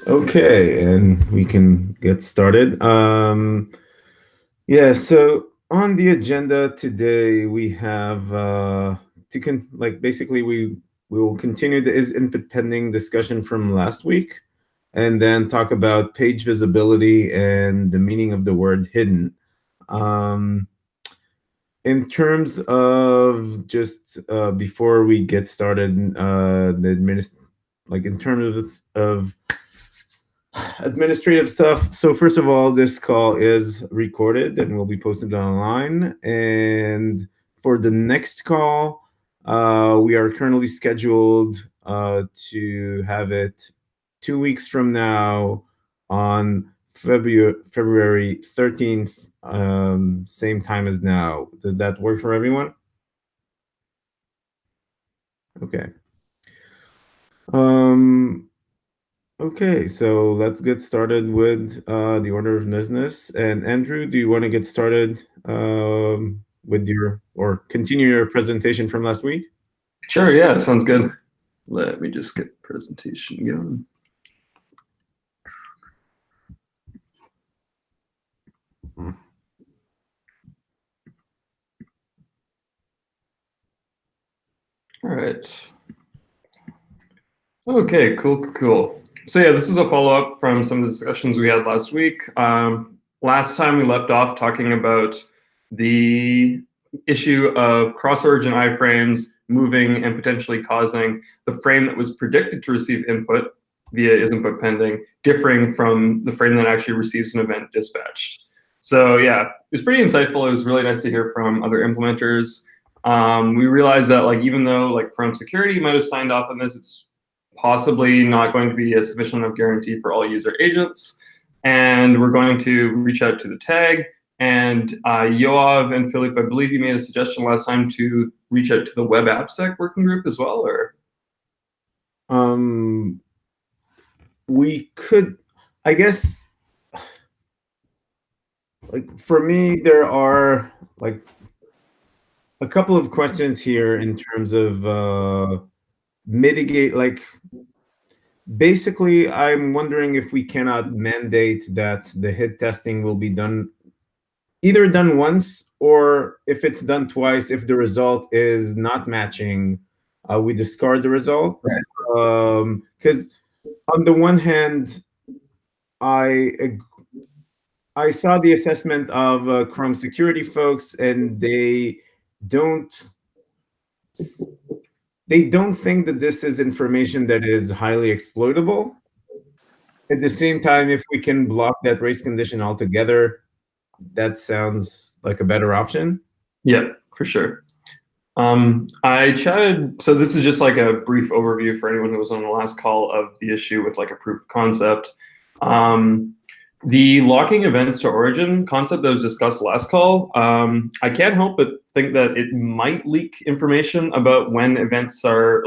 Okay, and we can get started. Yeah, so on the agenda today we have basically we will continue the is input pending discussion from last week, and then talk about page visibility and the meaning of the word hidden. In terms of just before we get started, in terms of administrative stuff. So first of all, this call is recorded and will be posted online. And for the next call, we are currently scheduled to have it 2 weeks from now on February 13th, same time as now. Does that work for everyone? Okay. Okay, so let's get started with the order of business. And Andrew, do you want to get started with or continue your presentation from last week? Sure, yeah, sounds good. Let me just get the presentation going. All right. Okay, cool. So yeah, this is a follow-up from some of the discussions we had last week. Last time we left off talking about the issue of cross-origin iframes moving and potentially causing the frame that was predicted to receive input via is input pending differing from the frame that actually receives an event dispatched. So yeah, it was pretty insightful. It was really nice to hear from other implementers. We realized that even though Chrome security might have signed off on this, it's possibly not going to be a sufficient enough guarantee for all user agents. And we're going to reach out to the tag. And Yoav and Philippe, I believe you made a suggestion last time to reach out to the Web AppSec working group as well, or? We could, I guess, for me, there are a couple of questions here in terms of mitigate, basically, I'm wondering if we cannot mandate that the hit testing will be either done once, or if it's done twice, if the result is not matching, we discard the result. Because on the one hand, I saw the assessment of Chrome security folks, and they don't think that this is information that is highly exploitable. At the same time, if we can block that race condition altogether, that sounds like a better option. Yeah, for sure. I chatted, so this is just a brief overview for anyone who was on the last call of the issue with a proof of concept. The locking events to origin concept that was discussed last call, I can't help but think that it might leak information about when events are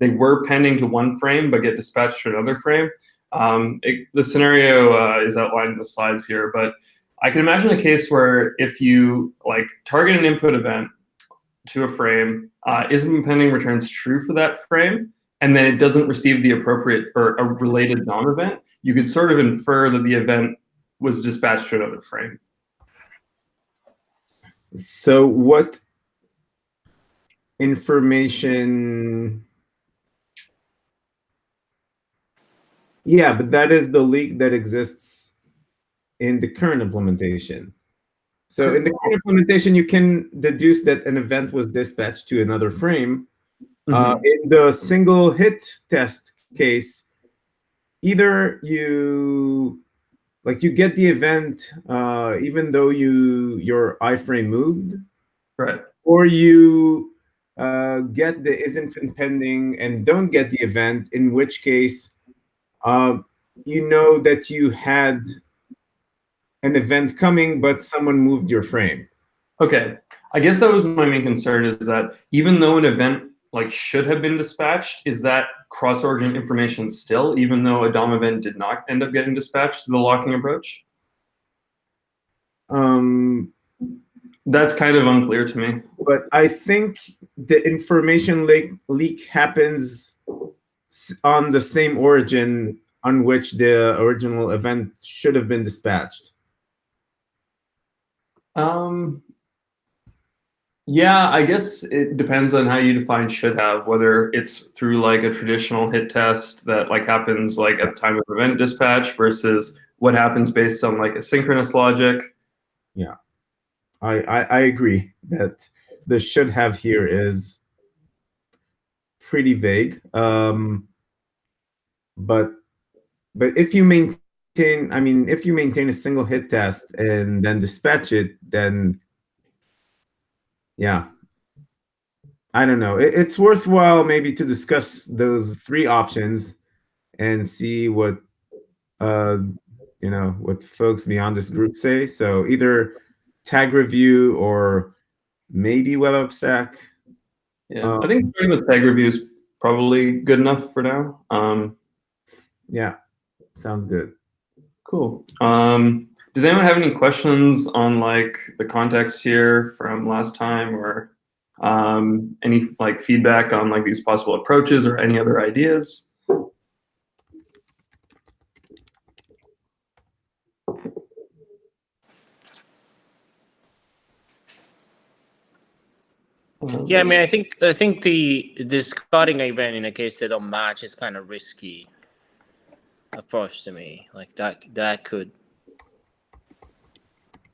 they were pending to one frame but get dispatched to another frame. The scenario is outlined in the slides here, but I can imagine a case where if you target an input event to a frame, isn't pending returns true for that frame, and then it doesn't receive the appropriate or a related DOM event, you could sort of infer that the event was dispatched to another frame. So what information? Yeah, but that is the leak that exists in the current implementation. So in the current implementation, you can deduce that an event was dispatched to another frame. In the single hit test case, either you get the event even though your iframe moved, right? Or you get the isn't pending and don't get the event, in which case you know that you had an event coming, but someone moved your frame. Okay, I guess that was my main concern, is that even though an event should have been dispatched, is that cross-origin information still, even though a DOM event did not end up getting dispatched to the locking approach? That's kind of unclear to me. But I think the information leak happens on the same origin on which the original event should have been dispatched? Yeah, I guess it depends on how you define should have, whether it's through like a traditional hit test that like happens like at the time of event dispatch versus what happens based on like asynchronous logic. Yeah, I agree that the should have here is pretty vague. But if you maintain, I mean, if you maintain a single hit test and then dispatch it, then yeah, I don't know. It's worthwhile maybe to discuss those three options and see what uh, what folks beyond this group say. So either tag review or maybe WebPerfWG. Yeah, I think starting with tag review is probably good enough for now. Yeah, sounds good. Cool. Does anyone have any questions on like the context here from last time, or any like feedback on like these possible approaches or any other ideas? Yeah, I mean, I think the discarding event in a case they don't match is kind of risky approach to me. Like that could.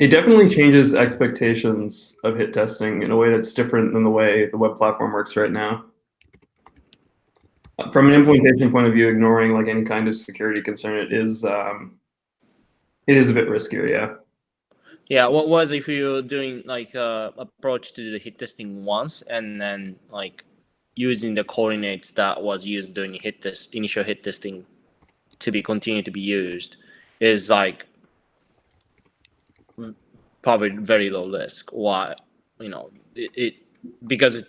It definitely changes expectations of hit testing in a way that's different than the way the web platform works right now. From an implementation point of view, ignoring like any kind of security concern, it is a bit riskier, yeah. Yeah, what was if you're doing like approach to the hit testing once and then like using the coordinates that was used during initial hit testing to be continued to be used is like probably very low risk. Why, it because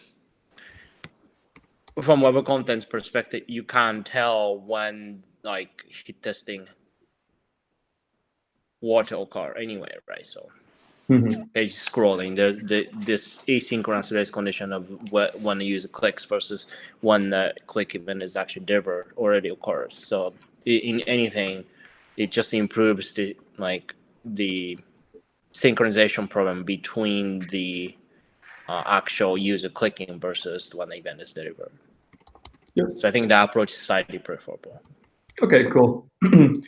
from web contents perspective, you can't tell when like hit testing what to occur anyway, right? So page scrolling, there's this asynchronous race condition of when the user clicks versus when the click event is actually delivered already occurs. So in anything, it just improves the synchronization problem between the actual user clicking versus when the event is delivered. Yep. So I think that approach is slightly preferable. Okay, cool.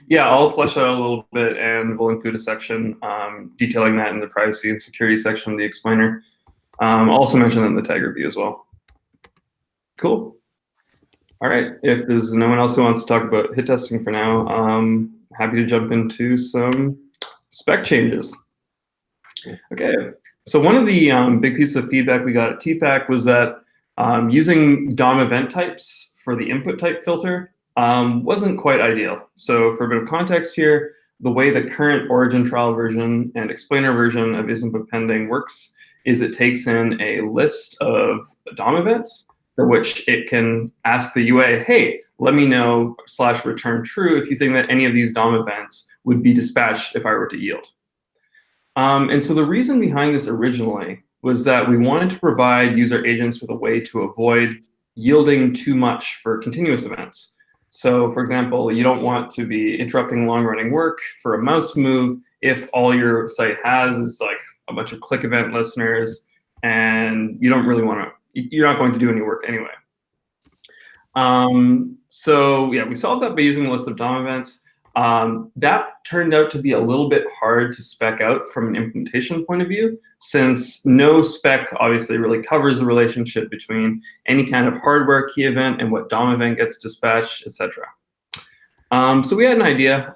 Yeah, I'll flesh out a little bit, and we'll include a section detailing that in the privacy and security section of the explainer. I'll also mention that in the tag review as well. Cool. All right, if there's no one else who wants to talk about hit testing for now, happy to jump into some spec changes. Okay, so one of the big pieces of feedback we got at TPAC was that using DOM event types for the input type filter wasn't quite ideal. So for a bit of context here, the way the current origin trial version and explainer version of isInput pending works is it takes in a list of DOM events for which it can ask the UA, hey, let me know / return true if you think that any of these DOM events would be dispatched if I were to yield. And so the reason behind this originally was that we wanted to provide user agents with a way to avoid yielding too much for continuous events. So for example, you don't want to be interrupting long-running work for a mouse move if all your site has is like a bunch of click event listeners, and you don't really want to, you're not going to do any work anyway. So yeah, we solved that by using a list of DOM events. That turned out to be a little bit hard to spec out from an implementation point of view, since no spec obviously really covers the relationship between any kind of hardware key event and what DOM event gets dispatched, etc. So we had an idea.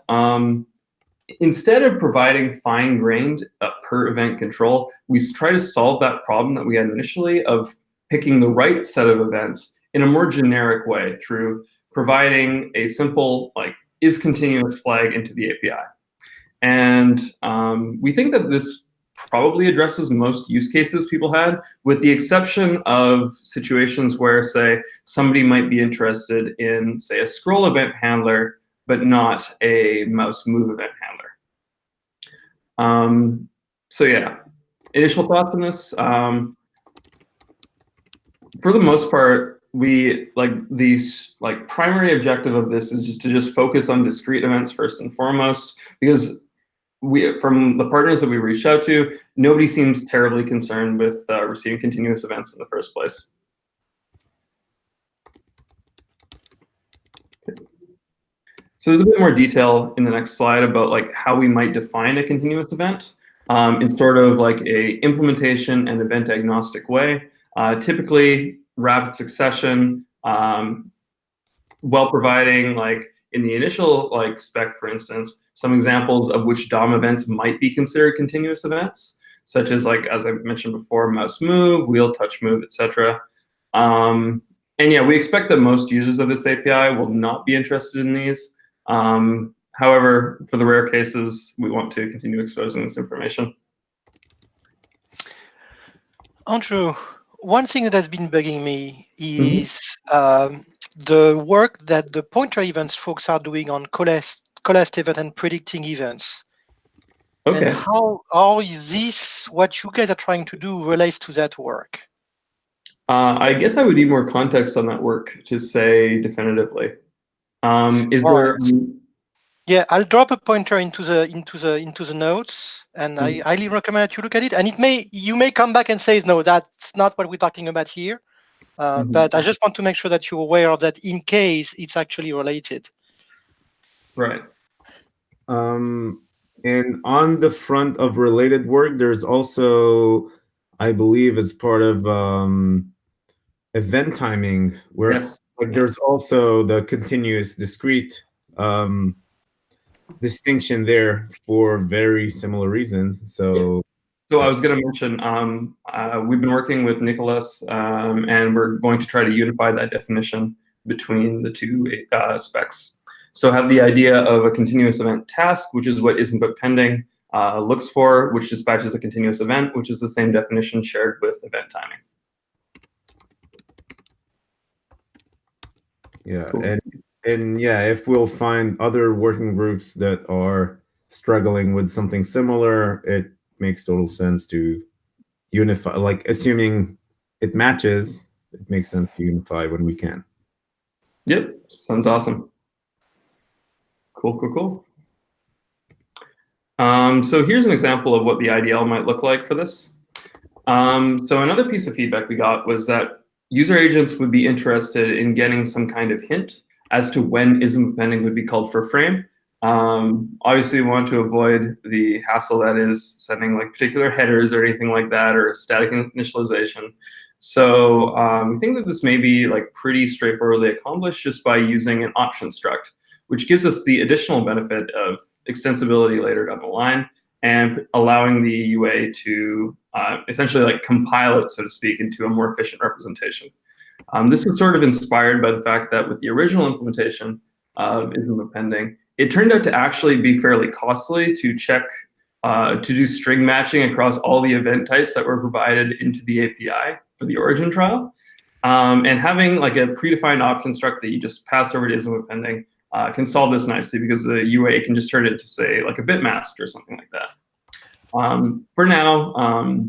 Instead of providing fine-grained per event control, we try to solve that problem that we had initially of picking the right set of events in a more generic way through providing a simple like is continuous flag into the API. And we think that this probably addresses most use cases people had, with the exception of situations where, say, somebody might be interested in, say, a scroll event handler, but not a mouse move event handler. So yeah, initial thoughts on this. For the most part, we like these primary objective of this is just to focus on discrete events first and foremost, because from the partners that we reached out to, nobody seems terribly concerned with receiving continuous events in the first place. So there's a bit more detail in the next slide about like how we might define a continuous event in sort of like a implementation and event agnostic way. Typically, rapid succession, while providing like in the initial like spec, for instance, some examples of which DOM events might be considered continuous events, such as like, as I mentioned before, mouse move, wheel touch move, etc. And yeah, we expect that most users of this API will not be interested in these. However, for the rare cases, we want to continue exposing this information. Andrew, one thing that has been bugging me is the work that the pointer events folks are doing on coalesced event and predicting events. Okay. And how is this, what you guys are trying to do, relates to that work? I guess I would need more context on that work to say definitively. Is there? Yeah, I'll drop a pointer into the notes, and I highly recommend that you look at it. And you may come back and say, no, that's not what we're talking about here. But I just want to make sure that you're aware of that in case it's actually related. Right. And on the front of related work, there's also, I believe, as part of event timing, where there's also the continuous discrete distinction there for very similar reasons. So I was going to mention, we've been working with Nicholas, and we're going to try to unify that definition between the two specs. So have the idea of a continuous event task, which is what isn't but pending looks for, which dispatches a continuous event, which is the same definition shared with event timing. Yeah, cool. And yeah, if we'll find other working groups that are struggling with something similar, it makes total sense to unify, like assuming it matches, it makes sense to unify when we can. Yep, sounds awesome. Cool. So here's an example of what the IDL might look like for this. So another piece of feedback we got was that user agents would be interested in getting some kind of hint as to when ism pending would be called for frame. Obviously, we want to avoid the hassle that is sending like particular headers or anything like that, or static initialization. So we think that this may be like pretty straightforwardly accomplished just by using an option struct, which gives us the additional benefit of extensibility later down the line and allowing the UA to essentially like compile it, so to speak, into a more efficient representation. This was sort of inspired by the fact that with the original implementation of ism appending, it turned out to actually be fairly costly to check, to do string matching across all the event types that were provided into the API for the origin trial. And having like a predefined option struct that you just pass over to ism appending can solve this nicely, because the UA can just turn it into, say, like a bit mask or something like that. For now,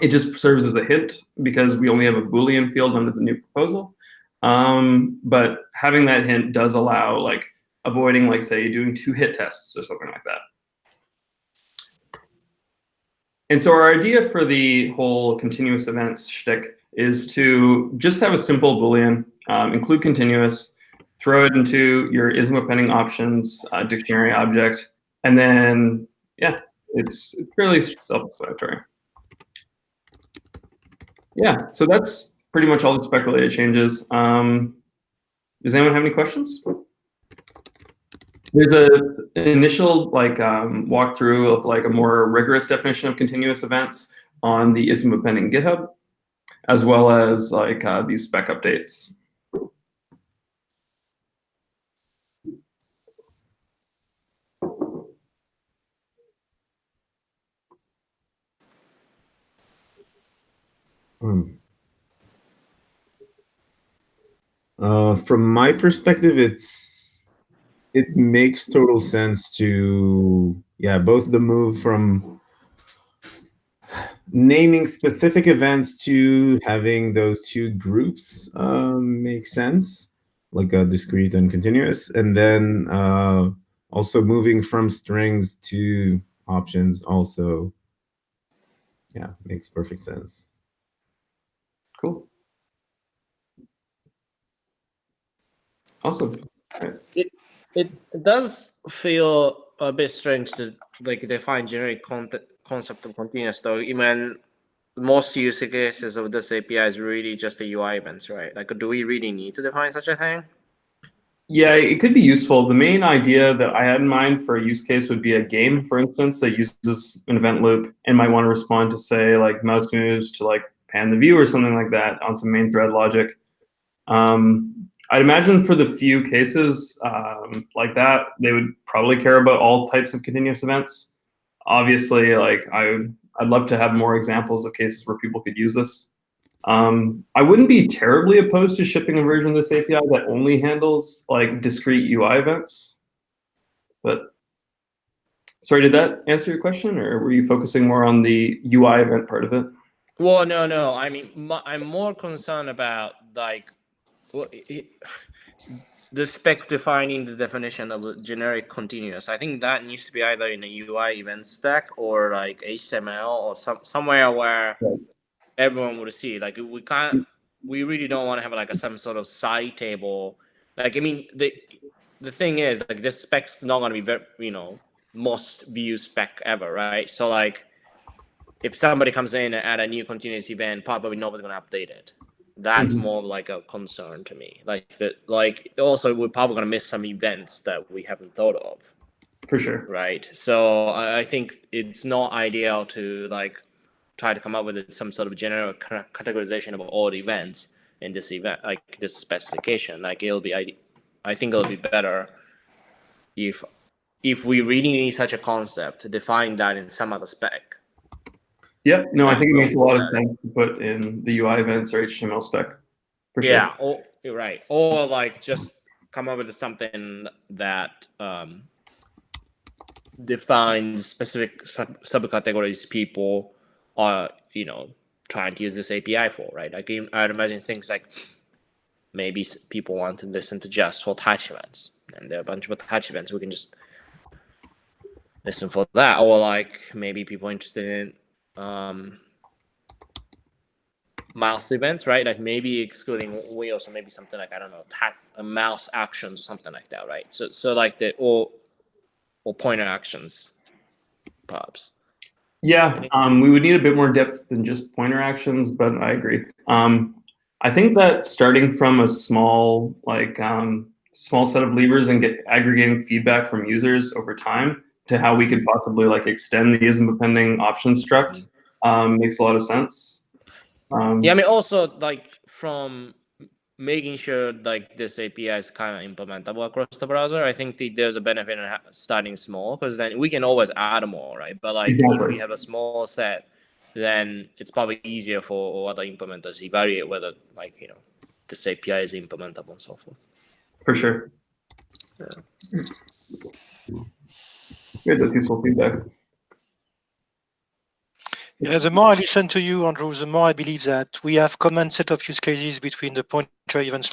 it just serves as a hint because we only have a Boolean field under the new proposal. But having that hint does allow like avoiding, like, say, doing 2 hit tests or something like that. And so our idea for the whole continuous events shtick is to just have a simple Boolean, include continuous, throw it into your ism appending options dictionary object, and then, yeah, it's fairly self-explanatory. Yeah, so that's pretty much all the spec-related changes. Does anyone have any questions? There's an initial like walkthrough of like a more rigorous definition of continuous events on the ism appending GitHub, as well as like these spec updates. From my perspective, it makes total sense to, yeah, both the move from naming specific events to having those two groups makes sense, like a discrete and continuous, and then also moving from strings to options also, yeah, makes perfect sense. Cool. Awesome. Right. It does feel a bit strange to like define generic concept of continuous, though. Even most use cases of this API is really just the UI events, right? Like, do we really need to define such a thing? Yeah, it could be useful. The main idea that I had in mind for a use case would be a game, for instance, that uses an event loop and might want to respond to, say, like mouse moves to like pan the view or something like that on some main thread logic. I'd imagine for the few cases like that, they would probably care about all types of continuous events. Obviously, like I'd love to have more examples of cases where people could use this. I wouldn't be terribly opposed to shipping a version of this API that only handles like discrete UI events. But sorry, did that answer your question, or were you focusing more on the UI event part of it? Well, no. I mean, I'm more concerned about like the spec defining the definition of generic continuous. I think that needs to be either in a UI event spec or like HTML or somewhere where everyone would see. Like we really don't want to have like some sort of side table. Like, I mean, the thing is, like, this spec's not going to be very, most viewed spec ever, right? So like, if somebody comes in and add a new continuous event, probably nobody's going to update it. That's more like a concern to me. Like also we're probably going to miss some events that we haven't thought of. For sure. Right. So I think it's not ideal to like try to come up with some sort of general categorization of all the events in this event, like this specification. Like I think it'll be better if we really need such a concept to define that in some other spec. Yeah, no, I think it makes a lot of sense to put in the UI events or HTML spec. For sure. Yeah, you're right. Or like just come up with something that defines specific subcategories people are, trying to use this API for, right? Like, I'd imagine things like maybe people want to listen to just for touch events, and there are a bunch of touch events. We can just listen for that. Or like maybe people interested in mouse events, right? Like maybe excluding wheels, or maybe something like, I don't know, mouse actions or something like that, right? So like the or pointer actions, perhaps. Yeah, we would need a bit more depth than just pointer actions, but I agree. I think that starting from a small set of levers and aggregating feedback from users over time to how we could possibly like extend the ism-depending option struct makes a lot of sense. Yeah, I mean, also like from making sure like this API is kind of implementable across the browser, I think there's a benefit in starting small, because then we can always add more, right? But like if we have a small set, then it's probably easier for other implementers to evaluate whether like this API is implementable and so forth. For sure. Yeah. Good, that's useful feedback. Yeah, the more I listen to you, Andrew, the more I believe that we have common set of use cases between the pointer event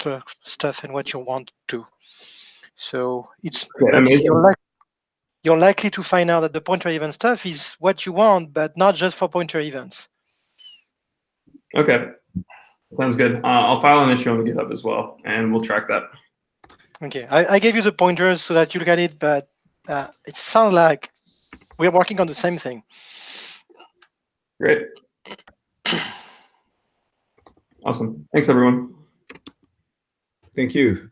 stuff and what you want to. So it's you're likely to find out that the pointer event stuff is what you want, but not just for pointer events. Okay, sounds good. I'll file an issue on the GitHub as well, and we'll track that. Okay, I gave you the pointers so that you look at it, but it sounds like we're working on the same thing. Great. Awesome. Thanks, everyone. Thank you.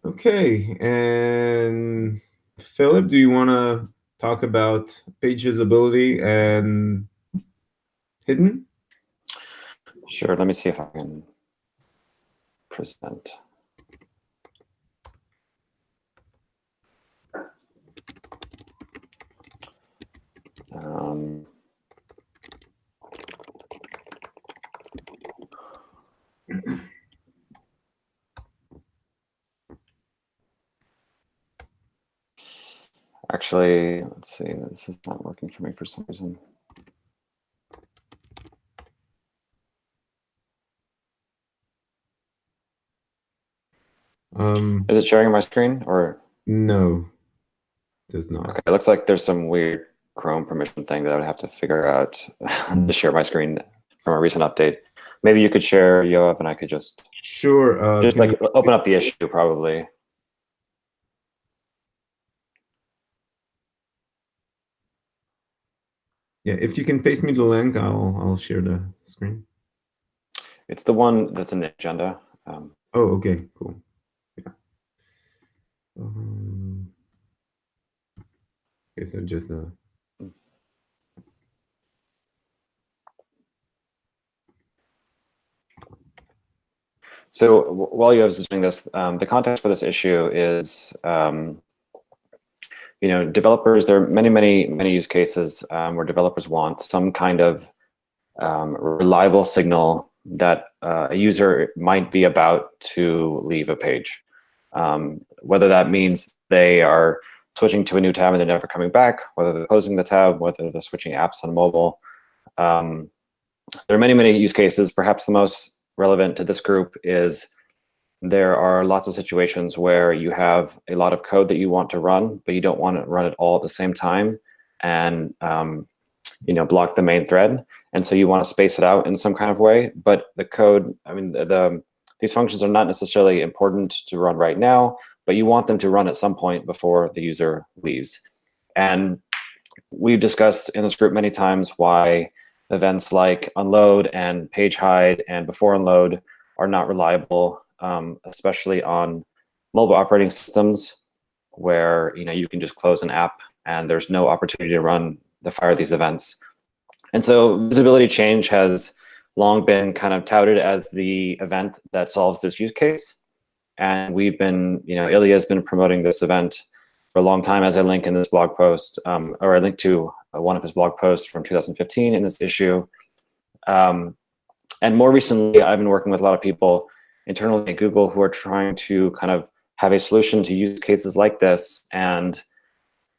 Okay, and Philip, do you want to talk about page visibility and hidden? Sure. Let me see if I can present. Actually, let's see. This is not working for me for some reason. Is it sharing my screen or? No, it does not. Okay, it looks like there's some weird Chrome permission thing that I would have to figure out to share my screen from a recent update. Maybe you could share, Yoav, and I could just Sure. just like open up the issue probably. Yeah, if you can paste me the link, I'll share the screen. It's the one that's in the agenda. Oh, okay, cool. Yeah. Okay, so just So while you was doing this, the context for this issue is, developers. There are many use cases where developers want some kind of reliable signal that a user might be about to leave a page. Whether that means they are switching to a new tab and they're never coming back, whether they're closing the tab, whether they're switching apps on mobile. There are many use cases. Perhaps the most relevant to this group is there are lots of situations where you have a lot of code that you want to run, but you don't want to run it all at the same time and block the main thread. And so you want to space it out in some kind of way. But the code, these functions are not necessarily important to run right now, but you want them to run at some point before the user leaves. And we've discussed in this group many times why events like unload and page hide and before unload are not reliable, especially on mobile operating systems where you can just close an app and there's no opportunity to fire these events. And so visibility change has long been kind of touted as the event that solves this use case. And we've been, Ilya has been promoting this event for a long time, as I link in this blog post, or I link to one of his blog posts from 2015 in this issue. And more recently, I've been working with a lot of people internally at Google who are trying to kind of have a solution to use cases like this. And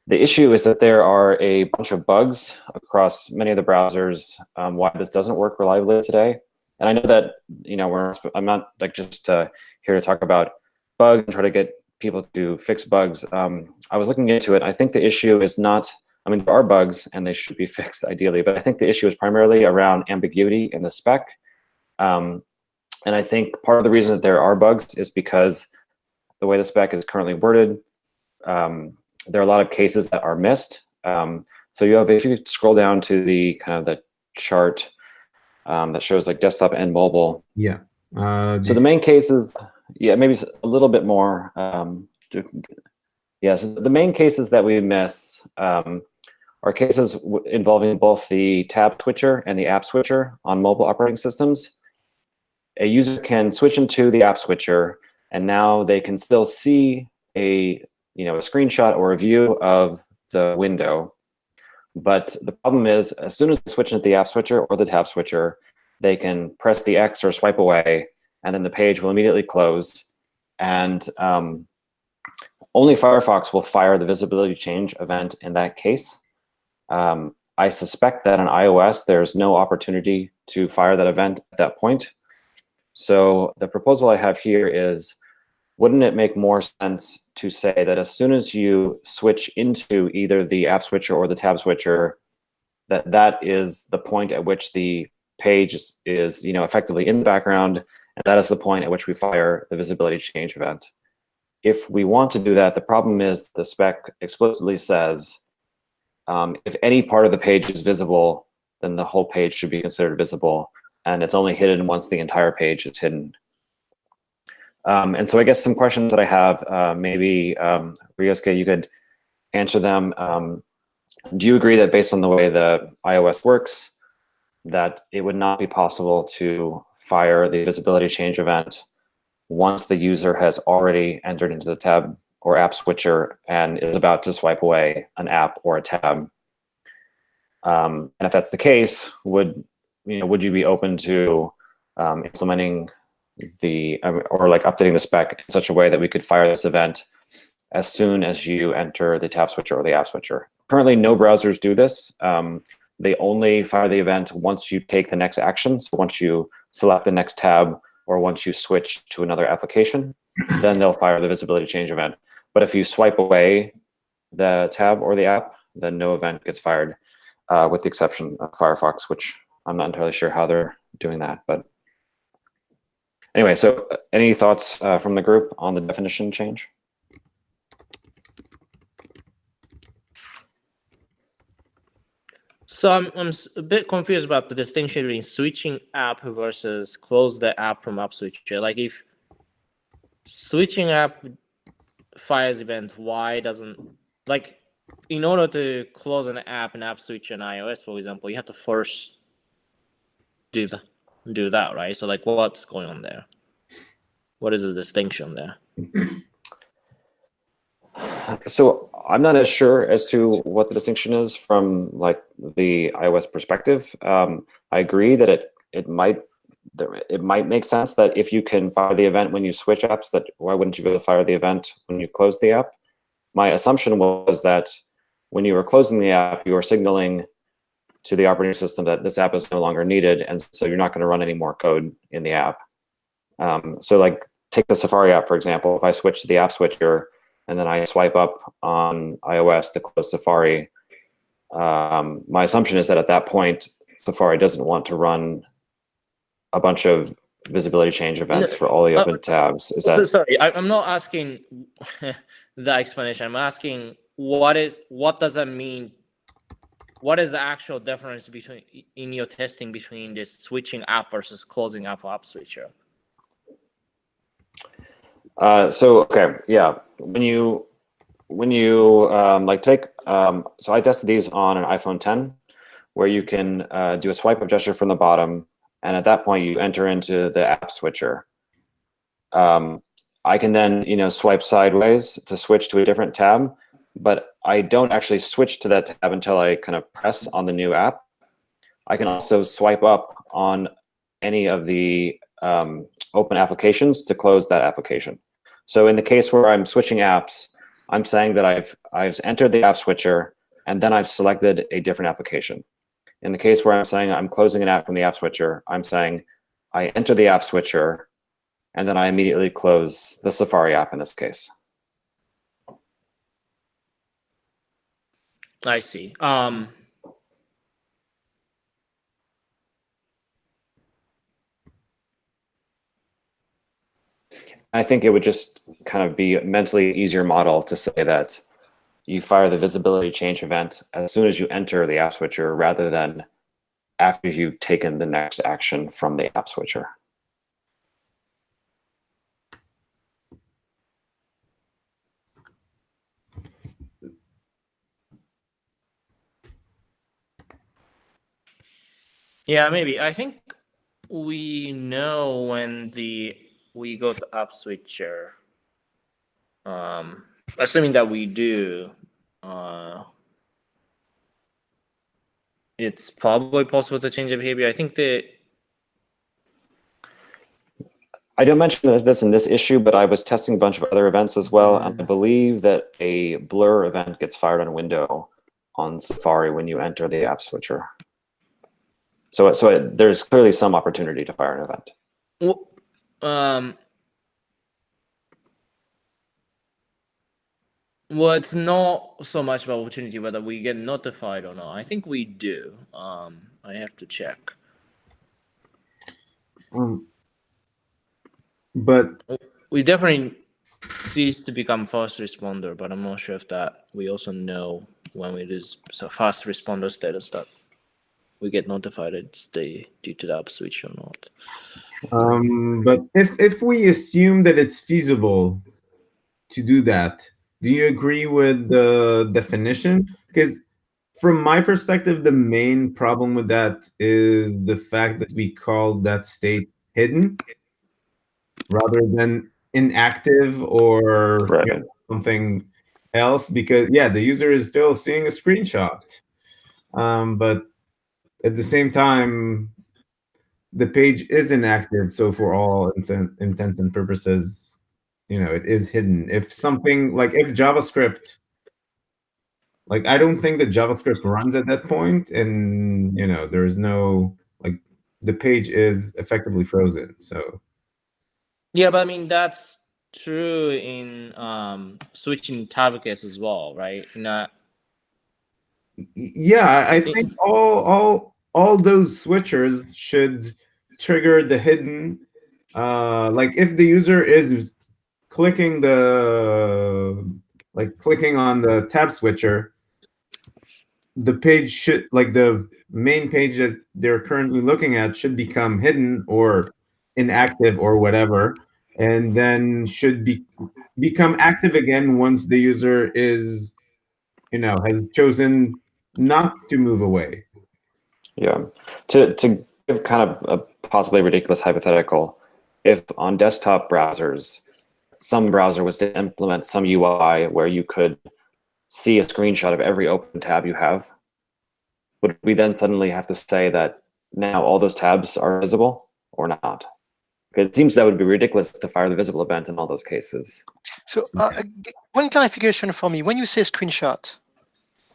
the issue is that there are a bunch of bugs across many of the browsers why this doesn't work reliably today. And I know that I'm not like just here to talk about bugs and try to get people to fix bugs. I was looking into it. I think the issue is not, there are bugs and they should be fixed ideally, but I think the issue is primarily around ambiguity in the spec. And I think part of the reason that there are bugs is because the way the spec is currently worded, there are a lot of cases that are missed. So if you scroll down to the kind of the chart that shows like desktop and mobile. Yeah. So the main cases, maybe a little bit more. So the main cases that we miss are cases involving both the tab switcher and the app switcher on mobile operating systems. A user can switch into the app switcher, and now they can still see a screenshot or a view of the window. But the problem is, as soon as they switch into the app switcher or the tab switcher, they can press the X or swipe away, and then the page will immediately close. And only Firefox will fire the visibility change event in that case. I suspect that on iOS, there's no opportunity to fire that event at that point. So the proposal I have here is, wouldn't it make more sense to say that as soon as you switch into either the app switcher or the tab switcher, that is the point at which the page is effectively in the background, and that is the point at which we fire the visibility change event. If we want to do that, the problem is the spec explicitly says if any part of the page is visible, then the whole page should be considered visible, and it's only hidden once the entire page is hidden. And so I guess some questions that I have, maybe Ryosuke, you could answer them. Do you agree that based on the way the iOS works, that it would not be possible to fire the visibility change event once the user has already entered into the tab or app switcher and is about to swipe away an app or a tab? And if that's the case, would you be open to implementing or like updating the spec in such a way that we could fire this event as soon as you enter the tab switcher or the app switcher? Currently, no browsers do this. They only fire the event once you take the next action. So once you select the next tab or once you switch to another application. then they'll fire the visibility change event. But if you swipe away the tab or the app, then no event gets fired, with the exception of Firefox, which I'm not entirely sure how they're doing that. But anyway, so any thoughts from the group on the definition change? So I'm a bit confused about the distinction between switching app versus close the app from app switcher. Like if switching app fires event, why doesn't, like, in order to close an app switcher in iOS, for example, you have to first do that, right? So like, what's going on there? What is the distinction there? So I'm not as sure as to what the distinction is from like the iOS perspective. I agree that it might make sense that if you can fire the event when you switch apps, that why wouldn't you be able to fire the event when you close the app? My assumption was that when you were closing the app, you were signaling to the operating system that this app is no longer needed, and so you're not going to run any more code in the app. So like take the Safari app, for example. If I switch to the app switcher and then I swipe up on iOS to close Safari, my assumption is that at that point, Safari doesn't want to run a bunch of visibility change events for all the open tabs. Is that? Sorry, I'm not asking the explanation. I'm asking what does that mean? What is the actual difference between in your testing between this switching app versus closing app switcher? So okay, yeah. When you like take so I tested these on an iPhone 10, where you can do a swipe up gesture from the bottom, and at that point you enter into the app switcher. I can then swipe sideways to switch to a different tab, but I don't actually switch to that tab until I kind of press on the new app. I can also swipe up on any of the open applications to close that application. So in the case where I'm switching apps, I'm saying that I've entered the app switcher and then I've selected a different application. In the case where I'm saying I'm closing an app from the app switcher, I'm saying I enter the app switcher and then I immediately close the Safari app in this case. I see. I think it would just kind of be a mentally easier model to say that you fire the visibility change event as soon as you enter the app switcher rather than after you've taken the next action from the app switcher. Yeah, maybe. I think we know when we go to app switcher. Assuming that we do, it's probably possible to change the behavior. I think that I don't mention this in this issue, but I was testing a bunch of other events as well, and I believe that a blur event gets fired on a window on Safari when you enter the app switcher. So there's clearly some opportunity to fire an event. Well, it's not so much about opportunity whether we get notified or not. I think we do. I have to check. But we definitely cease to become fast responder, but I'm not sure if that we also know when we lose fast responder status that we get notified it's due to the app switch or not. But if we assume that it's feasible to do that, do you agree with the definition? Because from my perspective, the main problem with that is the fact that we call that state hidden rather than inactive or something else. Because yeah, the user is still seeing a screenshot, but at the same time, the page is inactive. So for all intents and purposes, it is hidden. If something like if JavaScript, like I don't think that JavaScript runs at that point, and there is no the page is effectively frozen. So yeah, but I mean that's true in switching tab case as well, right? Not. Yeah, I think all those switchers should trigger the hidden. Like if the user is clicking clicking on the tab switcher, the page should, like the main page that they're currently looking at, should become hidden or inactive or whatever, and then should become active again once the user is, has chosen not to move away. Yeah. To give kind of a possibly ridiculous hypothetical, if on desktop browsers, some browser was to implement some UI where you could see a screenshot of every open tab you have, would we then suddenly have to say that now all those tabs are visible or not? It seems that would be ridiculous to fire the visible event in all those cases. So one clarification for me: when you say screenshot,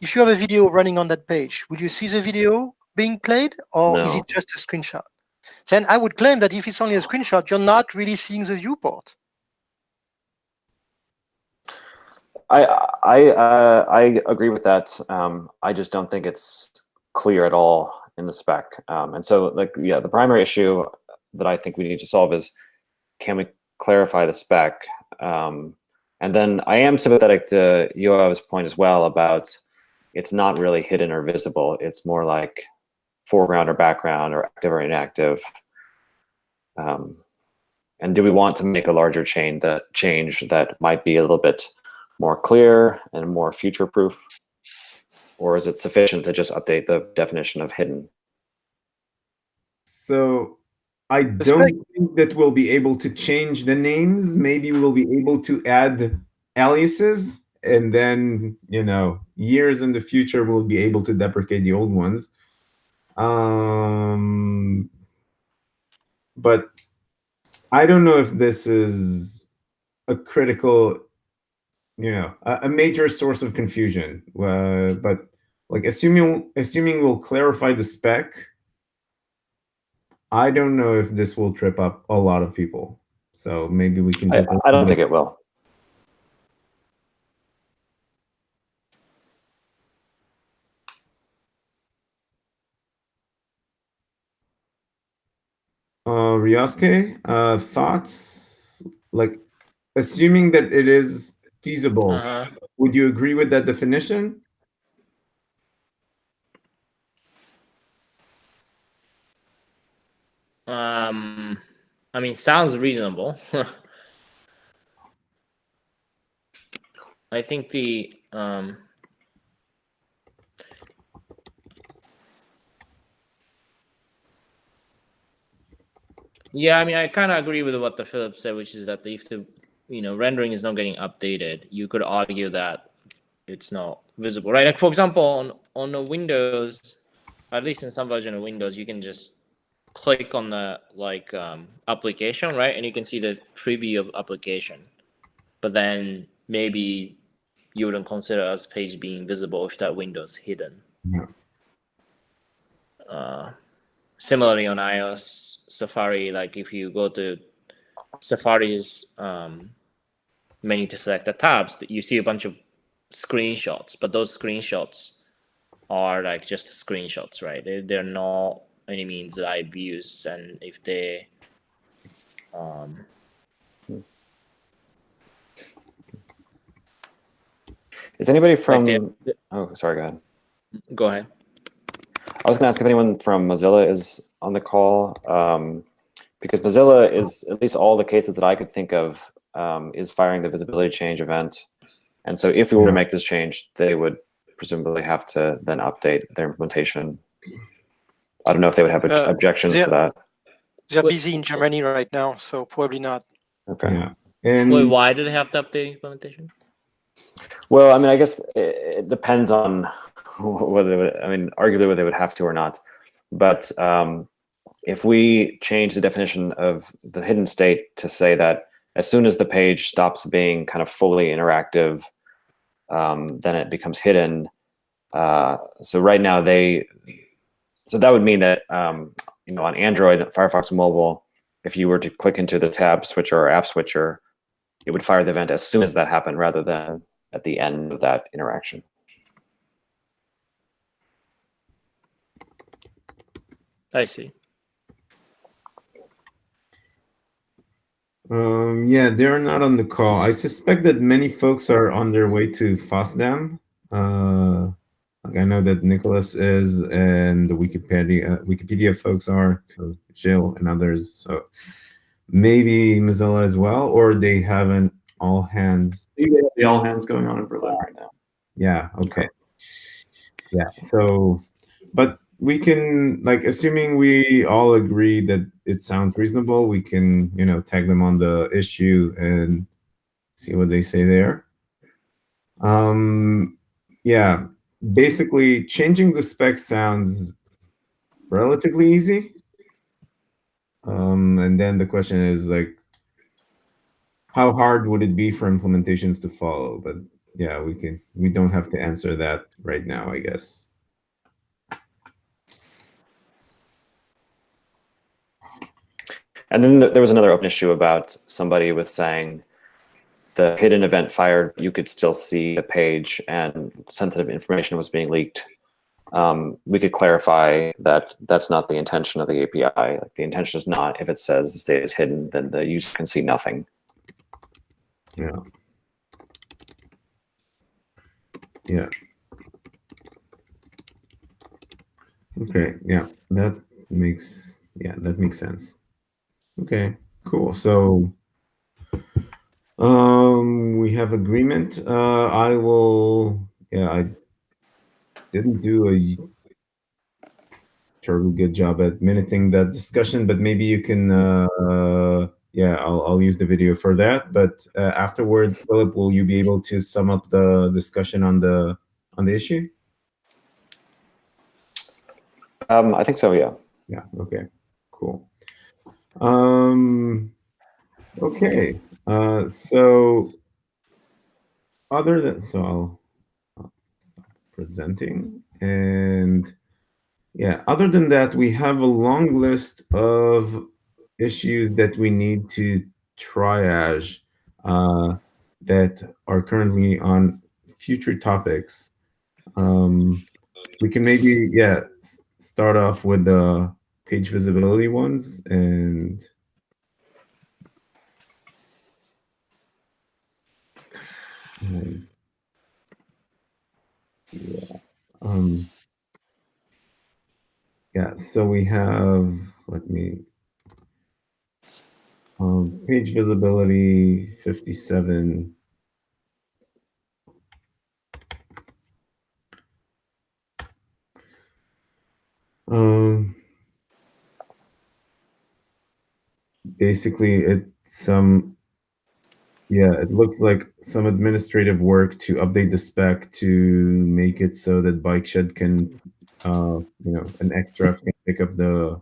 if you have a video running on that page, will you see the video being played, or is it just a screenshot? Then I would claim that if it's only a screenshot, you're not really seeing the viewport. I agree with that. I just don't think it's clear at all in the spec. And so, the primary issue that I think we need to solve is, can we clarify the spec? And then I am sympathetic to Yoav's point as well about it's not really hidden or visible. It's more like foreground or background or active or inactive. And do we want to make a larger change that might be a little bit more clear and more future-proof? Or is it sufficient to just update the definition of hidden? So I don't think that we'll be able to change the names. Maybe we'll be able to add aliases, and then, years in the future, we'll be able to deprecate the old ones. But I don't know if this is a critical, a major source of confusion. But like assuming we'll clarify the spec, I don't know if this will trip up a lot of people. So maybe we can. I don't think it will. Ryosuke, thoughts? Like, assuming that it is feasible, would you agree with that definition? I mean, sounds reasonable. I think the yeah, I mean, I kind of agree with what the Philip said, which is that if the rendering is not getting updated, you could argue that it's not visible, right? Like, for example, on the Windows, at least in some version of Windows, you can just click on the application, right, and you can see the preview of application. But then maybe you wouldn't consider as page being visible if that window is hidden. Yeah. Similarly on iOS, Safari, like if you go to Safari's menu to select the tabs, you see a bunch of screenshots, but those screenshots are like just screenshots, right? They're not any means live views, and if they is anybody from oh, sorry, go ahead. Go ahead. I was going to ask if anyone from Mozilla is on the call, because Mozilla is, at least all the cases that I could think of, is firing the visibility change event. And so if we were to make this change, they would presumably have to then update their implementation. I don't know if they would have objections to that. They're busy in Germany right now, so probably not. Okay. Yeah. And wait, why do they have to update implementation? Well, I mean, I guess it depends on whether they would, arguably whether they would have to or not. But if we change the definition of the hidden state to say that as soon as the page stops being kind of fully interactive, then it becomes hidden. So right now so that would mean that on Android, Firefox Mobile, if you were to click into the tab switcher or app switcher, it would fire the event as soon as that happened rather than at the end of that interaction. I see. Yeah, they're not on the call. I suspect that many folks are on their way to FOSDEM. Like I know that Nicholas is, and the Wikipedia folks are, so Jill and others. So maybe Mozilla as well, or they haven't all hands. The all hands going on in Berlin right now. Yeah. Okay. Yeah. So, but we can, like, assuming we all agree that it sounds reasonable, we can, tag them on the issue and see what they say there. Yeah, basically changing the spec sounds relatively easy. And then the question is, like, how hard would it be for implementations to follow? But yeah, we don't have to answer that right now, I guess. And then there was another open issue about somebody was saying the hidden event fired, you could still see the page and sensitive information was being leaked. We could clarify that that's not the intention of the API. Like, the intention is not, if it says the state is hidden, then the user can see nothing. Yeah. Yeah. Okay. Yeah, that makes sense. Okay, cool. So we have agreement. I didn't do a terribly good job at minuting that discussion, but maybe you can I'll use the video for that. But afterwards, Philip, will you be able to sum up the discussion on the issue? I think so, yeah. Yeah, okay, cool. Okay, so I'll stop presenting, and yeah, other than that, we have a long list of issues that we need to triage that are currently on future topics. We can maybe, start off with the page visibility ones, and so we have, let me, page visibility 57. Basically, it looks like some administrative work to update the spec to make it so that Bike Shed can, an extra can pick up the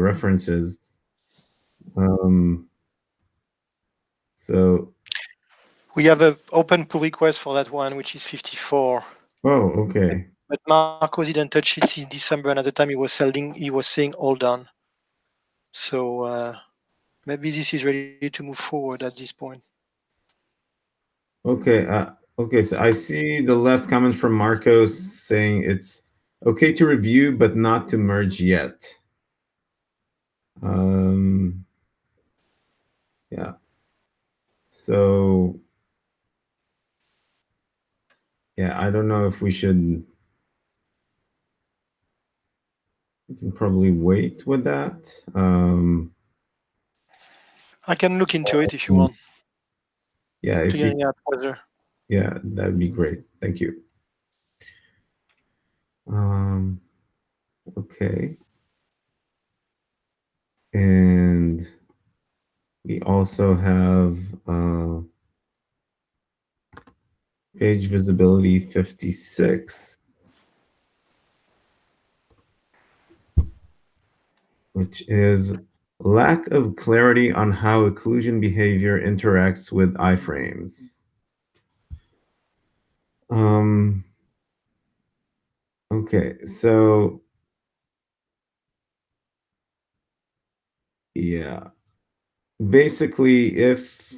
references. So we have an open pull request for that one, which is 54. Oh, okay. But Marcos didn't touch it since December, and at the time he was saying all done. So maybe this is ready to move forward at this point. Okay. Okay. So I see the last comment from Marcos saying it's okay to review, but not to merge yet. Yeah. So yeah, I don't know if we should. We can probably wait with that. I can look into it if you want. Yeah, if you. Whether. Yeah, that'd be great. Thank you. Okay. And we also have page visibility 56, which is lack of clarity on how occlusion behavior interacts with iframes. Okay, so yeah, basically, if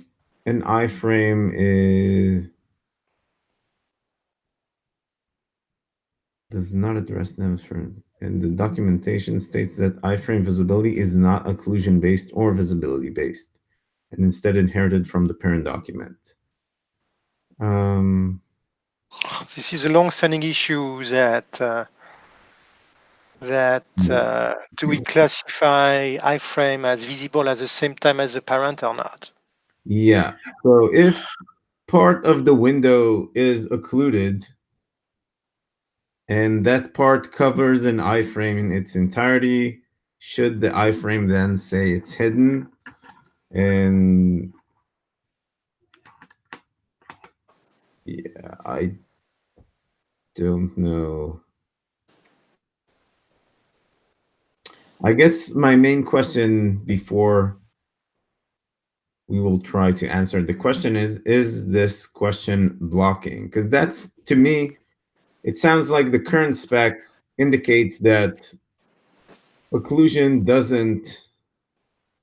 an iframe does not address names and the documentation states that iframe visibility is not occlusion-based or visibility-based, and instead inherited from the parent document. This is a long-standing issue that do we classify iframe as visible at the same time as the parent or not? Yeah. So if part of the window is occluded and that part covers an iframe in its entirety, should the iframe then say it's hidden? And yeah, I don't know. I guess my main question before we will try to answer the question is this question blocking? Because that's, to me, it sounds like the current spec indicates that occlusion doesn't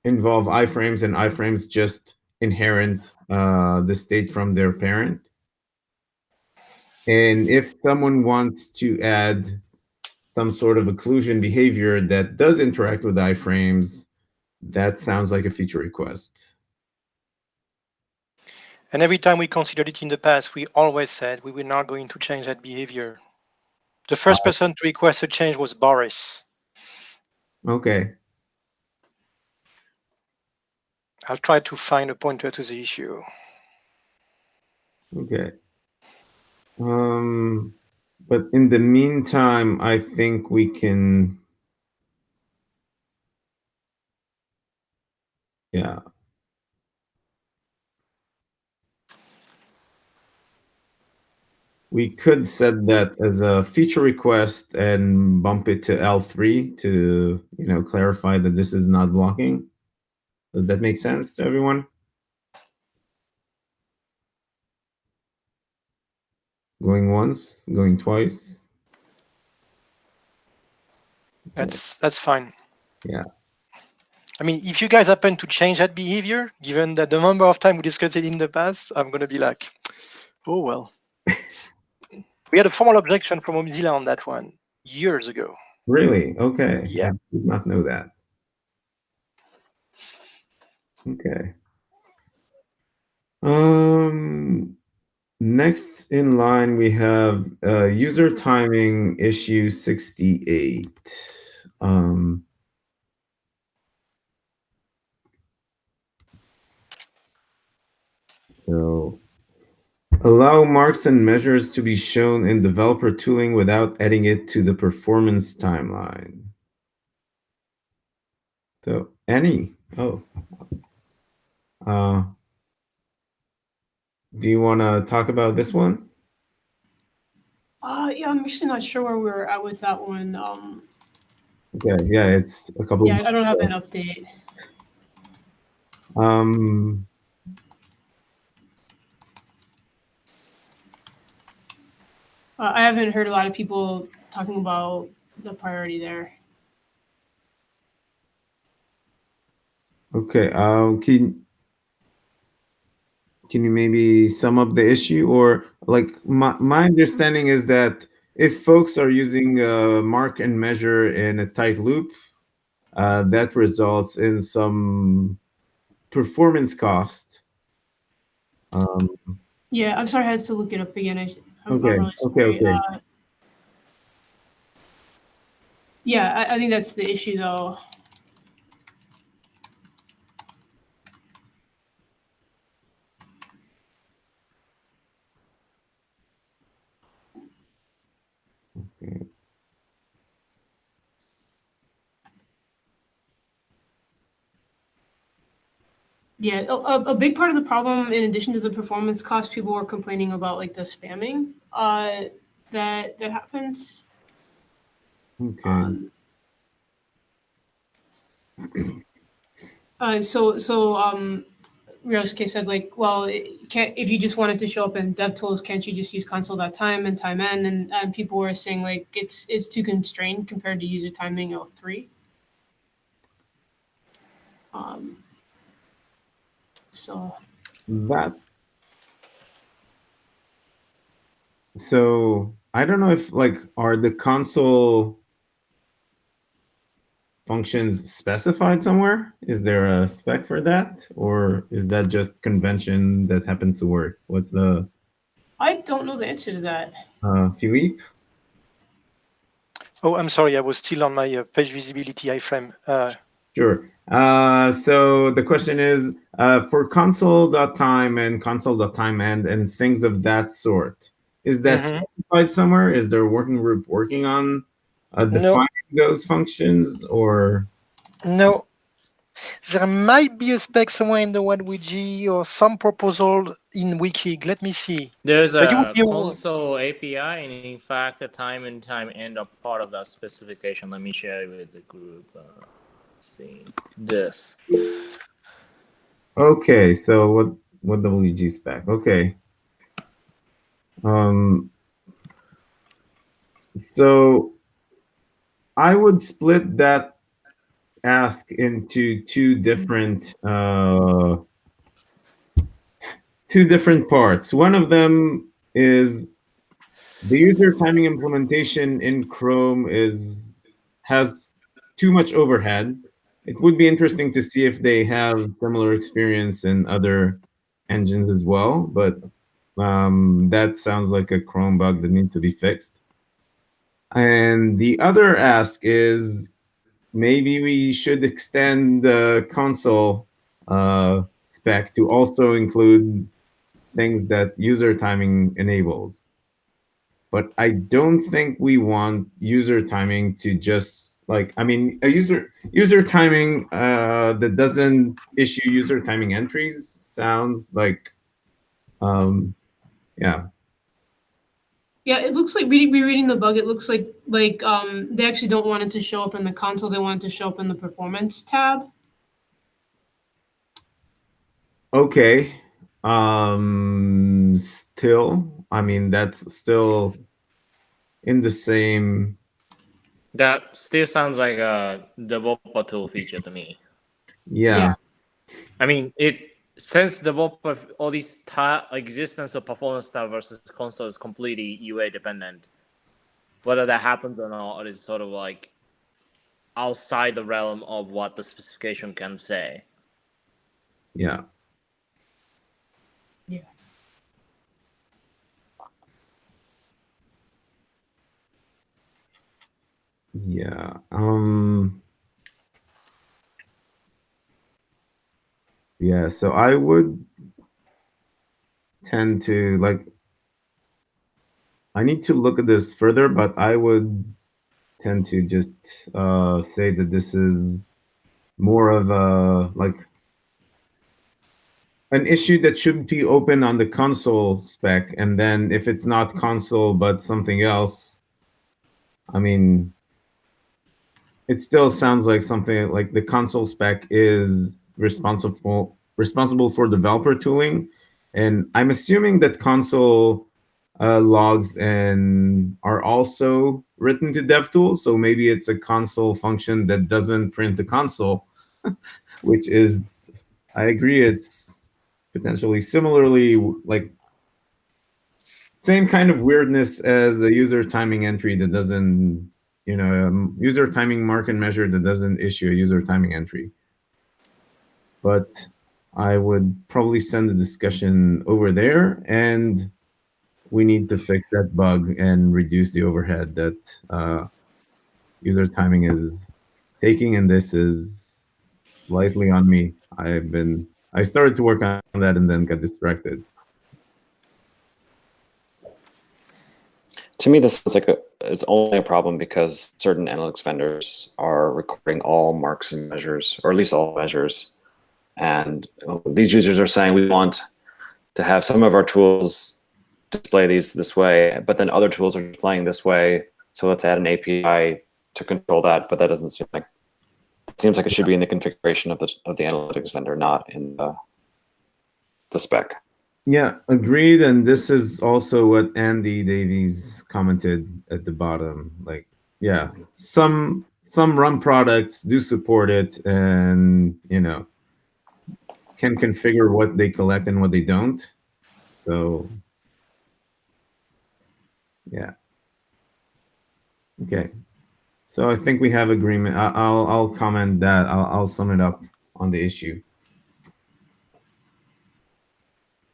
involve iframes, and iframes just inherit the state from their parent. And if someone wants to add some sort of occlusion behavior that does interact with iframes, that sounds like a feature request. And every time we considered it in the past, we always said we were not going to change that behavior. The first person to request a change was Boris. Okay. I'll try to find a pointer to the issue. Okay. But in the meantime, I think we can, yeah. We could set that as a feature request and bump it to L3 to, clarify that this is not blocking. Does that make sense to everyone? Going once, going twice. That's fine. Yeah. I mean, if you guys happen to change that behavior, given that the number of time we discussed it in the past, I'm going to be like, oh, well. We had a formal objection from Mozilla on that one years ago. Really? Okay. Yeah. I did not know that. Okay. Next in line, we have user timing issue 68. So allow marks and measures to be shown in developer tooling without adding it to the performance timeline. So Annie, do you want to talk about this one? Yeah, I'm actually not sure where we're at with that one. Okay, yeah, it's a couple. Yeah, I don't have an update. I haven't heard a lot of people talking about the priority there. Okay, can you maybe sum up the issue? Or like my understanding is that if folks are using mark and measure in a tight loop, that results in some performance cost. Yeah, I'm sorry, I had to look it up again. I'm Okay, really sorry. okay. Yeah, I think that's the issue, though. Okay. Yeah, a big part of the problem, in addition to the performance cost, people were complaining about like the spamming that happens. Okay. Ryosuke said, like, well, if you just wanted to show up in DevTools, can't you just use console.time and time n? And people were saying, like, it's too constrained compared to user timing L3. So that. So I don't know if like are the console functions specified somewhere? Is there a spec for that, or is that just convention that happens to work? What's the I don't know the answer to that. Philippe? Oh, I'm sorry, I was still on my page visibility iframe. Sure. So the question is for console.time and console.timeend and things of that sort. Is that specified somewhere? Is there a working group working on defining those functions, or? No. There might be a spec somewhere in the WebPerfWG or some proposal in Wikig. Let me see. There's But you would a be console API, and in fact, the time and time end are part of that specification. Let me share it with the group. Let's see this. Okay, so what WG spec? Okay. So I would split that ask into two different parts. One of them is the user timing implementation in Chrome has too much overhead. It would be interesting to see if they have similar experience in other engines as well, but that sounds like a Chrome bug that needs to be fixed. And the other ask is maybe we should extend the console spec to also include things that user timing enables. But I don't think we want user timing to just like, I mean, a user timing that doesn't issue user timing entries sounds like, yeah. Yeah, it looks like rereading the bug. It looks like they actually don't want it to show up in the console. They want it to show up in the performance tab. Okay. Still, I mean, that's still in the same. That still sounds like a developer tool feature to me. Yeah. I mean, since developer all these existence of performance tab versus console is completely UA dependent. Whether that happens or not is sort of like outside the realm of what the specification can say. Yeah. Yeah. Yeah. Yeah. So I would tend to like. I need to look at this further, but I would tend to just say that this is more of a like an issue that should be open on the console spec, and then if it's not console but something else, I mean, it still sounds like something like the console spec is responsible for developer tooling, and I'm assuming that console logs and are also written to DevTools. So maybe it's a console function that doesn't print the console, which is, I agree, it's potentially similarly like same kind of weirdness as a user timing entry that doesn't, user timing mark and measure that doesn't issue a user timing entry. But I would probably send the discussion over there, and we need to fix that bug and reduce the overhead that user timing is taking, and this is slightly on me. I started to work on that and then got distracted. To me, this is like it's only a problem because certain analytics vendors are recording all marks and measures, or at least all measures. And these users are saying we want to have some of our tools display these this way, but then other tools are displaying this way. So let's add an API to control that. But that doesn't seem like, it seems like it should be in the configuration of the analytics vendor, not in the spec. Yeah, agreed. And this is also what Andy Davies commented at the bottom. Like, yeah, some run products do support it, and can configure what they collect and what they don't. So yeah. Okay. So I think we have agreement. I'll comment that. I'll sum it up on the issue.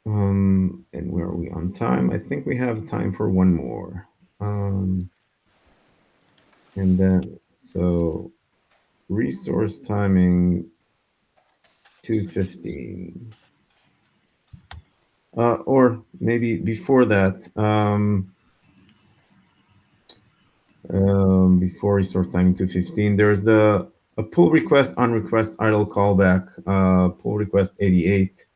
And where are we on time? I think we have time for one more. And then, so resource timing 215. Or maybe before that, before resource timing 215, there's a pull request on request idle callback, pull request 88.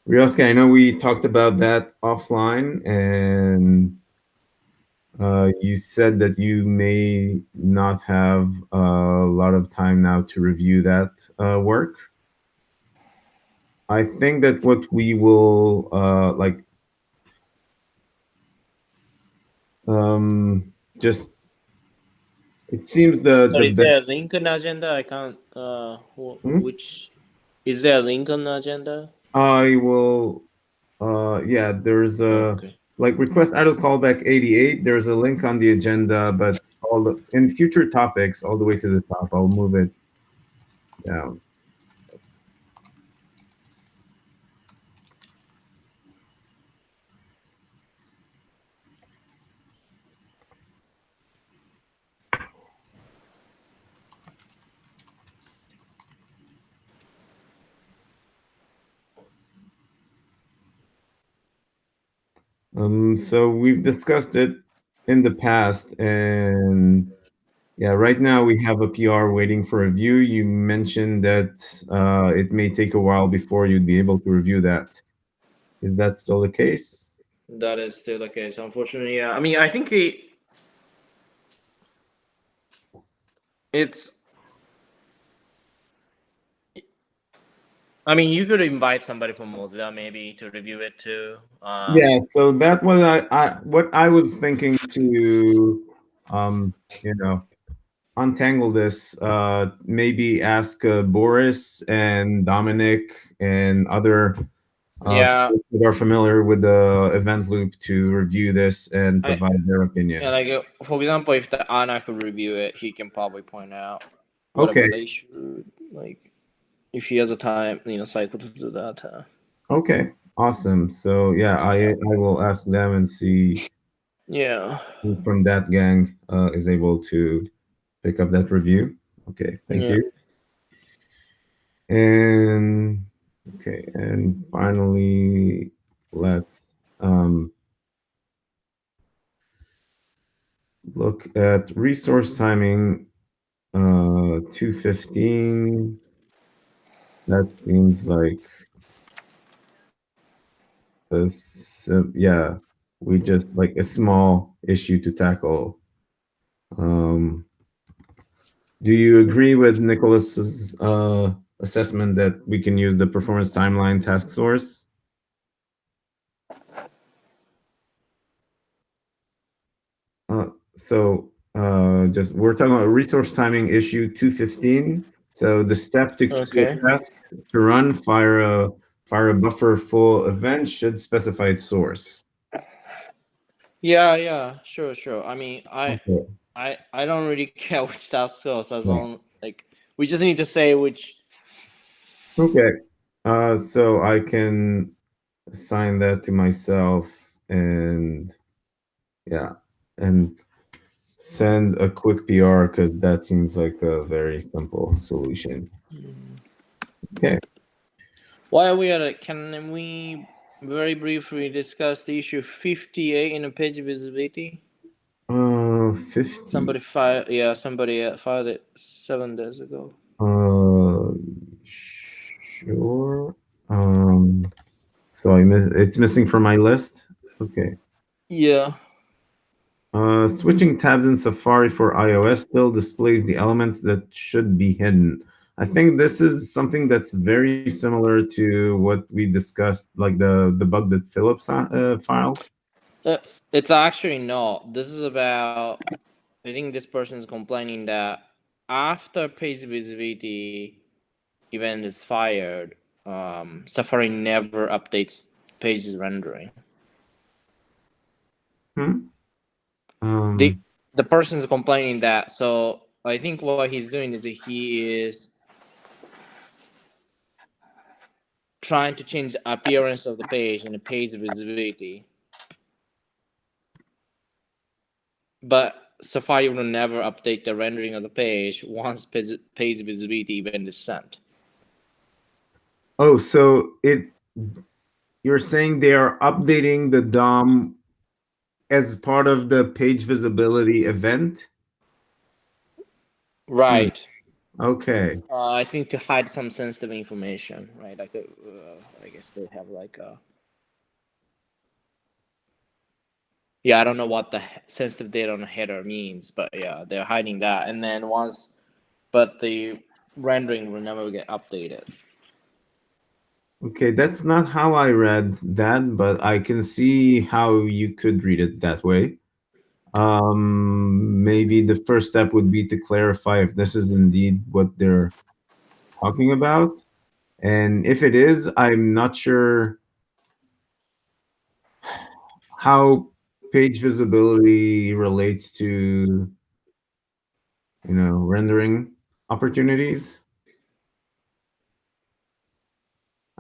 Ryosuke, I know we talked about that offline, and you said that you may not have a lot of time now to review that work. I think that what we will just, it seems So the is there a link in the agenda? I can't. Which is there a link on the agenda? I will. Yeah, there's a like request idle callback 88. There's a link on the agenda, but in future topics, all the way to the top, I'll move it down. So we've discussed it in the past, and yeah, right now we have a PR waiting for review. You mentioned that it may take a while before you'd be able to review that. Is that still the case? That is still the case, unfortunately. Yeah, I mean, I think it's. I mean, you could invite somebody from Mozilla maybe to review it too. Yeah, so that was what I was thinking to, untangle this. Maybe ask Boris and Dominic and other folks that are familiar with the event loop to review this and provide their opinion. Yeah, like for example, if the Anna could review it, he can probably point out Okay. whatever they should, like if he has a time, cycle to do that. Okay, awesome. So yeah, I will ask them and see. Yeah. Who from that gang is able to pick up that review. Okay, thank you. And okay, and finally, let's look at resource timing 215. That seems like this, yeah, we just like a small issue to tackle. Do you agree with Nicholas's assessment that we can use the performance timeline task source? Just we're talking about resource timing issue 215. So the step to queue a task to run fire a buffer full event should specify its source. Yeah, sure. I mean, I don't really care which task source as long like we just need to say which. Okay, so I can assign that to myself and yeah, and send a quick PR because that seems like a very simple solution. Okay. While we are at, can we very briefly discuss the issue 58 in the page visibility? 50. Somebody filed it 7 days ago. Sure. So it's missing from my list. Okay. Yeah. Switching tabs in Safari for iOS still displays the elements that should be hidden. I think this is something that's very similar to what we discussed, like the bug that Philip filed. It's actually not. This is about, I think this person is complaining that after page visibility, event is fired, Safari never updates pages rendering. The person's complaining that. So I think what he's doing is he is trying to change the appearance of the page and the page visibility, but Safari will never update the rendering of the page once page visibility event is sent. Oh, so you're saying they are updating the DOM as part of the page visibility event? Right. Okay. I think to hide some sensitive information, right? Like, I guess they have like a. Yeah, I don't know what the sensitive data on the header means, but yeah, they're hiding that. And then but the rendering will never get updated. Okay, that's not how I read that, but I can see how you could read it that way. Maybe the first step would be to clarify if this is indeed what they're talking about. And if it is, I'm not sure how page visibility relates to, rendering opportunities.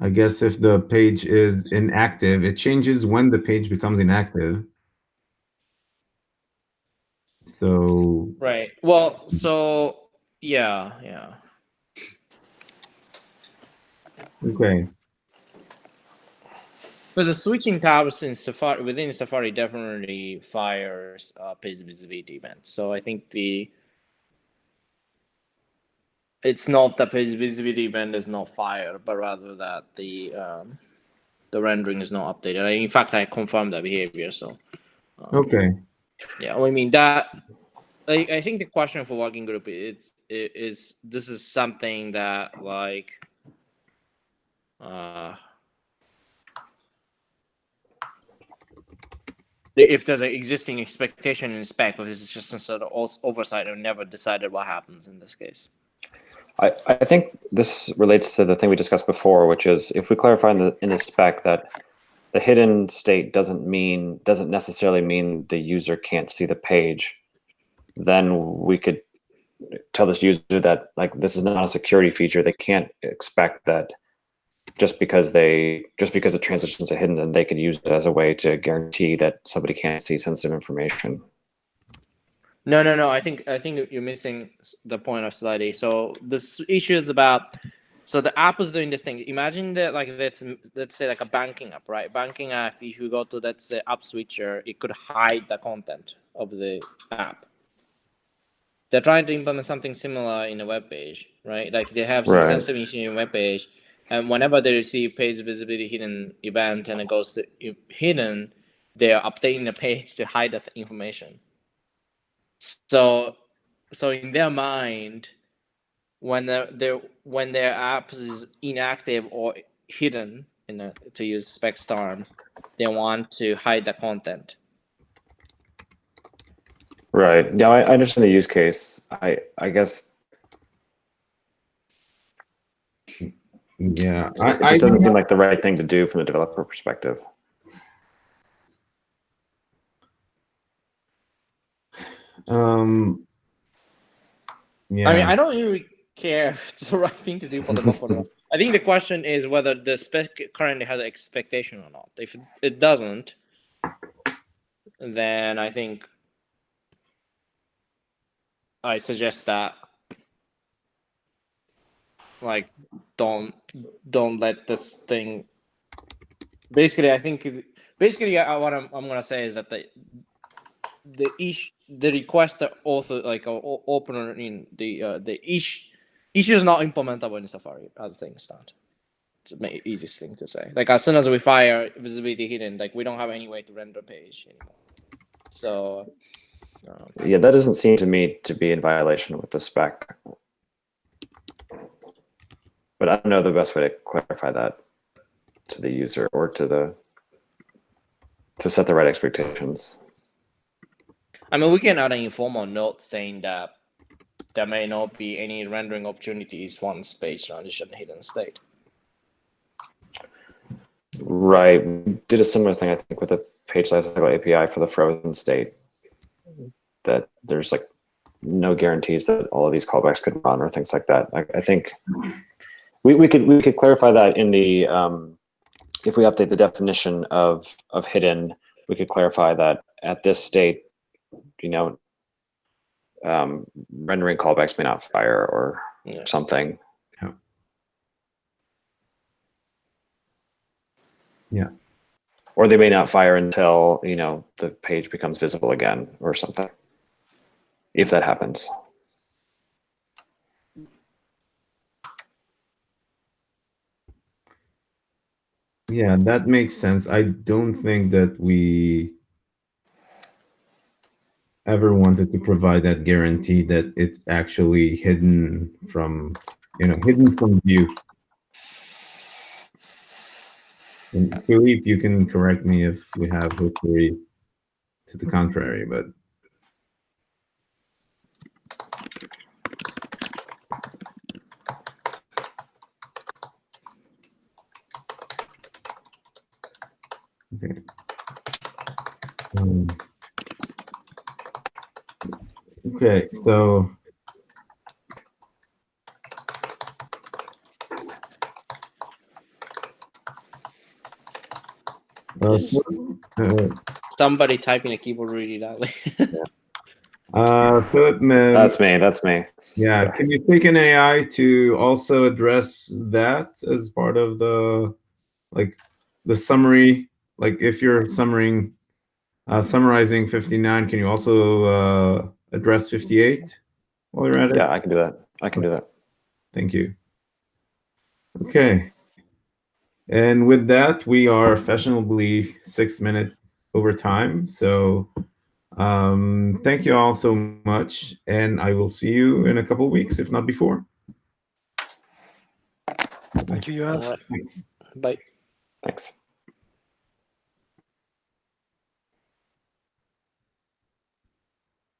I guess if the page is inactive, it changes when the page becomes inactive. So right. Well, so yeah. Okay. But the switching tabs in Safari within Safari definitely fires page visibility events. So I think it's not the page visibility event is not fired, but rather that the rendering is not updated. In fact, I confirmed that behavior. So Okay. yeah, I mean that. I think the question for working group is this is something that like if there's an existing expectation in spec, or this is just some sort of oversight and never decided what happens in this case. I think this relates to the thing we discussed before, which is if we clarify in the spec that the hidden state doesn't necessarily mean the user can't see the page, then we could tell this user that like this is not a security feature. They can't expect that just because the transitions are hidden, and they could use it as a way to guarantee that somebody can't see sensitive information. No. I think you're missing the point of slide A. So this issue is about. So the app is doing this thing. Imagine that like let's say like a banking app, right? Banking app. If you go to let's say app switcher, it could hide the content of the app. They're trying to implement something similar in a web page, right? Like they have some sensitive information in a web page, and whenever they receive page visibility hidden event and it goes to hidden, they are updating the page to hide the information. So in their mind, when their app is inactive or hidden, to use spec term, they want to hide the content. Right. Yeah, I understand the use case. I guess. Yeah, it just doesn't seem like the right thing to do from the developer perspective. Yeah. I mean, I don't really care if it's the right thing to do for the developer. I think the question is whether the spec currently has an expectation or not. If it doesn't, then I think I suggest that like don't let this thing. Basically, I think what I'm gonna say is that the request that author like opener in the issue is not implementable in Safari as things stand. It's the easiest thing to say. Like as soon as we fire visibility hidden, like we don't have any way to render page anymore. So yeah, that doesn't seem to me to be in violation with the spec. But I don't know the best way to clarify that to the user or to set the right expectations. I mean, we can add an informal note saying that there may not be any rendering opportunities once page transition hidden state. Right. We did a similar thing, I think, with the page lifecycle API for the frozen state. That there's like no guarantees that all of these callbacks could run or things like that. I think we could clarify that in the if we update the definition of hidden, we could clarify that at this state, rendering callbacks may not fire or something. Yeah. Or they may not fire until the page becomes visible again or something, if that happens. Yeah, that makes sense. I don't think that we ever wanted to provide that guarantee that it's actually hidden from view. And Philippe, you can correct me if you have history to the contrary, but okay. Okay, so Somebody typing a keyboard really loudly. Philip, That's me. Yeah, Sorry. can you take an AI to also address that as part of the summary? Like if you're summarizing 59, can you also address 58 while you're at it? Yeah, I can do that. I can do that. Thank you. Okay. And with that, we are fashionably 6 minutes over time. So thank you all so much. And I will see you in a couple of weeks, if not before. Thank you, Yoav. All right. Thanks. Bye. Thanks.